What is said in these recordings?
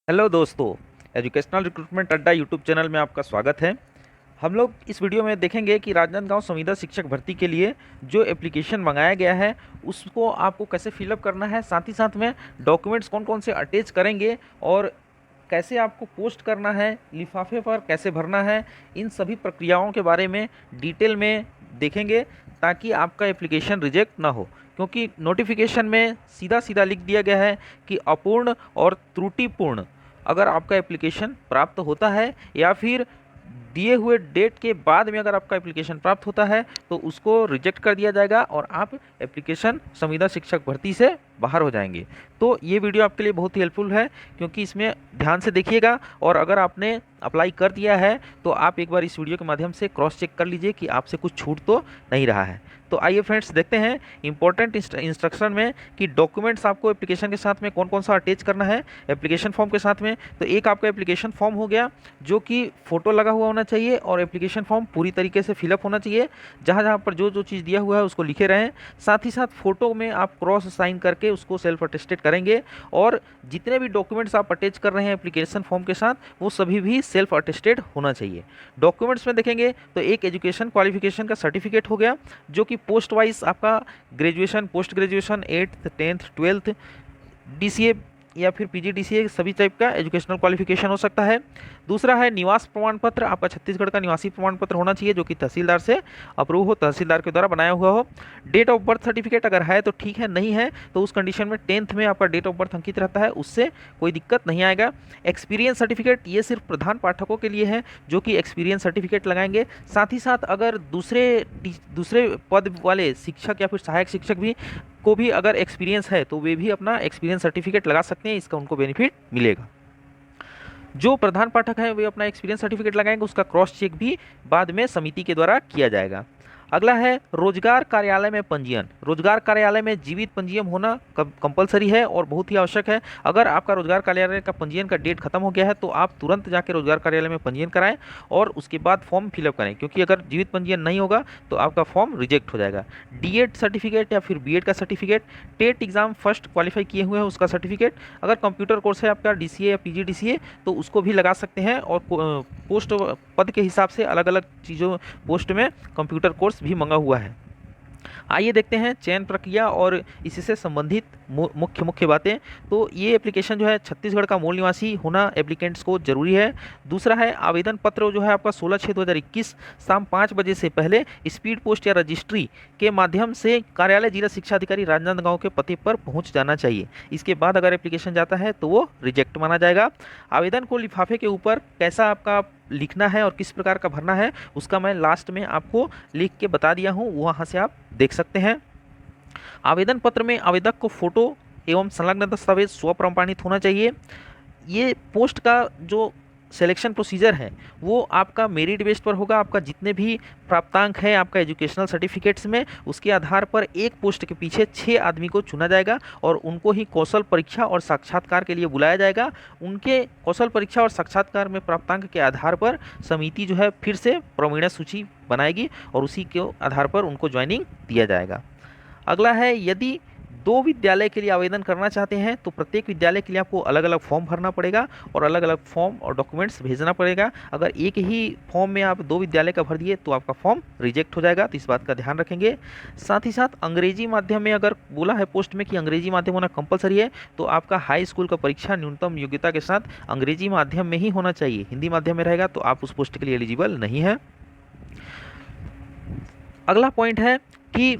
Hello दोस्तों, educational recruitment अड्डा YouTube channel में आपका स्वागत है। हम लोग इस वीडियो में देखेंगे कि राजनांदगांव संविदा शिक्षक भर्ती के लिए जो एप्लीकेशन मंगाया गया है उसको आपको कैसे फिलअप करना है, साथ ही साथ में डॉक्यूमेंट्स कौन कौन से अटैच करेंगे और कैसे आपको पोस्ट करना है, लिफाफे पर कैसे भरना है। इन सभी प्रक्रियाओं के बारे में डिटेल में देखेंगे ताकि आपका एप्लीकेशन रिजेक्ट ना हो, क्योंकि नोटिफिकेशन में सीधा सीधा लिख दिया गया है कि अपूर्ण और त्रुटिपूर्ण अगर आपका एप्लीकेशन प्राप्त होता है या फिर दिए हुए डेट के बाद में अगर आपका एप्लीकेशन प्राप्त होता है तो उसको रिजेक्ट कर दिया जाएगा और आप एप्लीकेशन संविदा शिक्षक भर्ती से बाहर हो जाएंगे। तो ये वीडियो आपके लिए बहुत ही हेल्पफुल है, क्योंकि इसमें ध्यान से देखिएगा और अगर आपने अप्लाई कर दिया है तो आप एक बार इस वीडियो के माध्यम से क्रॉस चेक कर लीजिए कि आपसे कुछ छूट तो नहीं रहा है। तो आइए फ्रेंड्स, देखते हैं इंपॉर्टेंट इंस्ट्रक्शन में कि डॉक्यूमेंट्स आपको एप्लीकेशन के साथ में कौन कौन सा अटैच करना है एप्लीकेशन फॉर्म के साथ में। तो एक आपका एप्लीकेशन फॉर्म हो गया जो कि फ़ोटो लगा हुआ होना चाहिए और एप्लीकेशन फॉर्म पूरी तरीके से फिलअप होना चाहिए। जहाँ जहाँ पर जो जो चीज़ दिया हुआ है उसको लिखे रहें। साथ ही साथ फ़ोटो में आप क्रॉस साइन करके उसको सेल्फ अटेस्टेड करेंगे और जितने भी डॉक्यूमेंट्स आप अटैच कर रहे हैं एप्लीकेशन फॉर्म के साथ वो सभी भी सेल्फ अटेस्टेड होना चाहिए। डॉक्यूमेंट्स में देखेंगे तो एक एजुकेशन क्वालिफिकेशन का सर्टिफिकेट हो गया जो कि पोस्ट वाइज आपका graduation, post graduation, 8th 10th 12th DCA या फिर पीजीडीसीए सभी टाइप का एजुकेशनल क्वालिफिकेशन हो सकता है। दूसरा है निवास प्रमाण पत्र, आपका छत्तीसगढ़ का निवासी प्रमाण पत्र होना चाहिए जो कि तहसीलदार से अप्रूव हो, तहसीलदार के द्वारा बनाया हुआ हो। डेट ऑफ बर्थ सर्टिफिकेट अगर है तो ठीक है, नहीं है तो उस कंडीशन में 10th में आपका डेट ऑफ बर्थ अंकित रहता है, उससे कोई दिक्कत नहीं आएगा। एक्सपीरियंस सर्टिफिकेट ये सिर्फ प्रधान पाठकों के लिए है जो कि एक्सपीरियंस सर्टिफिकेट लगाएंगे। साथ ही साथ अगर दूसरे पद वाले शिक्षक या फिर सहायक शिक्षक भी को भी अगर एक्सपीरियंस है तो वे भी अपना एक्सपीरियंस सर्टिफिकेट लगा सकते हैं, इसका उनको बेनिफिट मिलेगा। जो प्रधान पाठक हैं वे अपना एक्सपीरियंस सर्टिफिकेट लगाएंगे, उसका क्रॉस चेक भी बाद में समिति के द्वारा किया जाएगा। अगला है रोजगार कार्यालय में पंजीयन। रोजगार कार्यालय में जीवित पंजीयन होना कंपलसरी है और बहुत ही आवश्यक है। अगर आपका रोजगार कार्यालय का पंजीयन का डेट खत्म हो गया है तो आप तुरंत जाकर रोजगार कार्यालय में पंजीयन कराएं और उसके बाद फॉर्म फिलअप करें, क्योंकि अगर जीवित पंजीयन नहीं होगा तो आपका फॉर्म रिजेक्ट हो जाएगा। डीएड सर्टिफिकेट या फिर बीएड का certificate, TET exam first qualify किए हुए हैं उसका सर्टिफिकेट, अगर कंप्यूटर कोर्स है आपका डीसीए या पीजीडीसीए तो उसको भी लगा सकते हैं। और पोस्ट पद के हिसाब से अलग अलग चीज़ों पोस्ट में कंप्यूटर कोर्स भी मंगा हुआ है। आइए देखते हैं चयन प्रक्रिया और इससे संबंधित मुख्य बातें। तो ये एप्लीकेशन जो है छत्तीसगढ़ का मूल निवासी होना एप्लीकेंट्स को जरूरी है। दूसरा है आवेदन पत्र जो है आपका 16/6/2021 शाम 5 बजे से पहले स्पीड पोस्ट या रजिस्ट्री के माध्यम से कार्यालय जिला शिक्षा अधिकारी राजनांदगांव के पते पर पहुंच जाना चाहिए। इसके बाद अगर एप्लीकेशन जाता है तो वो रिजेक्ट माना जाएगा। आवेदन को लिफाफे के ऊपर कैसा आपका लिखना है और किस प्रकार का भरना है उसका मैं लास्ट में आपको लिख के बता दिया हूँ, वहाँ से आप देख सकते हैं। आवेदन पत्र में आवेदक को फोटो एवं संलग्न दस्तावेज स्व प्रमाणित होना चाहिए। ये पोस्ट का जो सिलेक्शन प्रोसीजर है वो आपका मेरिट बेस पर होगा। आपका जितने भी प्राप्तांक है आपका एजुकेशनल सर्टिफिकेट्स में, उसके आधार पर एक पोस्ट के पीछे 6 आदमी को चुना जाएगा और उनको ही कौशल परीक्षा और साक्षात्कार के लिए बुलाया जाएगा। उनके कौशल परीक्षा और साक्षात्कार में प्राप्तांक के आधार पर समिति जो है फिर से प्रवीणा सूची बनाएगी और उसी के आधार पर उनको ज्वाइनिंग दिया जाएगा। अगला है, यदि 2 विद्यालय के लिए आवेदन करना चाहते हैं तो प्रत्येक विद्यालय के लिए आपको अलग अलग फॉर्म भरना पड़ेगा और अलग अलग फॉर्म और डॉक्यूमेंट्स भेजना पड़ेगा। अगर एक ही फॉर्म में आप 2 विद्यालय का भर दिए तो आपका फॉर्म रिजेक्ट हो जाएगा, तो इस बात का ध्यान रखेंगे। साथ ही साथ अंग्रेजी माध्यम में अगर बोला है पोस्ट में कि अंग्रेजी माध्यम होना कंपलसरी है तो आपका हाई स्कूल का परीक्षा न्यूनतम योग्यता के साथ अंग्रेजी माध्यम में ही होना चाहिए। हिंदी माध्यम में रहेगा तो आप उस पोस्ट के लिए एलिजिबल नहीं है। अगला पॉइंट है कि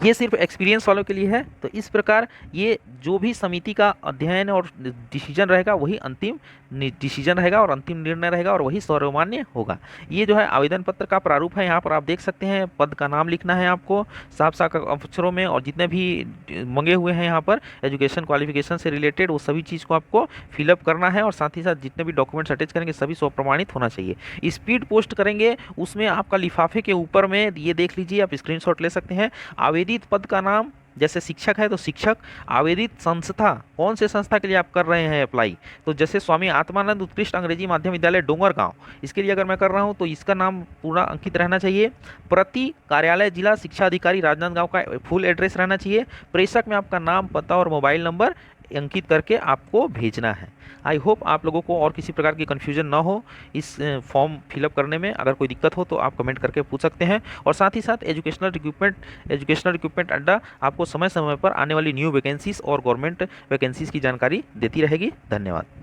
ये सिर्फ एक्सपीरियंस वालों के लिए है। तो इस प्रकार ये जो भी समिति का अध्ययन और डिसीजन रहेगा वही अंतिम डिसीजन रहेगा और अंतिम निर्णय रहेगा और वही सर्वमान्य होगा। ये जो है आवेदन पत्र का प्रारूप है, यहाँ पर आप देख सकते हैं। पद का नाम लिखना है आपको साफ साफ अक्षरों में और जितने भी मंगे हुए हैं यहाँ पर एजुकेशन क्वालिफिकेशन से रिलेटेड वो सभी चीज़ को आपको फिलअप करना है और साथ ही साथ जितने भी डॉक्यूमेंट्स अटैच करेंगे सभी स्वप्रमाणित होना चाहिए। स्पीड पोस्ट करेंगे उसमें आपका लिफाफे के ऊपर में ये देख लीजिए, आप स्क्रीनशॉट ले सकते हैं। आवेदित पद का नाम, जैसे शिक्षक है तो शिक्षक, आवेदित संस्था कौन से संस्था के लिए आप कर रहे हैं अप्लाई, तो जैसे स्वामी आत्मानंद उत्कृष्ट अंग्रेजी माध्यम विद्यालय डोंगरगांव, इसके लिए अगर मैं कर रहा हूं तो इसका नाम पूरा अंकित रहना चाहिए। प्रति कार्यालय जिला शिक्षा अधिकारी राजनांदगांव का फुल एड्रेस रहना चाहिए। प्रेषक में आपका नाम, पता और मोबाइल नंबर अंकित करके आपको भेजना है। आई होप आप लोगों को और किसी प्रकार की कन्फ्यूजन ना हो इस फॉर्म फिलअप करने में। अगर कोई दिक्कत हो तो आप कमेंट करके पूछ सकते हैं। और साथ ही साथ एजुकेशनल रिक्रूटमेंट अड्डा आपको समय समय पर आने वाली न्यू वैकेंसीज और गवर्नमेंट वैकेंसीज की जानकारी देती रहेगी। धन्यवाद।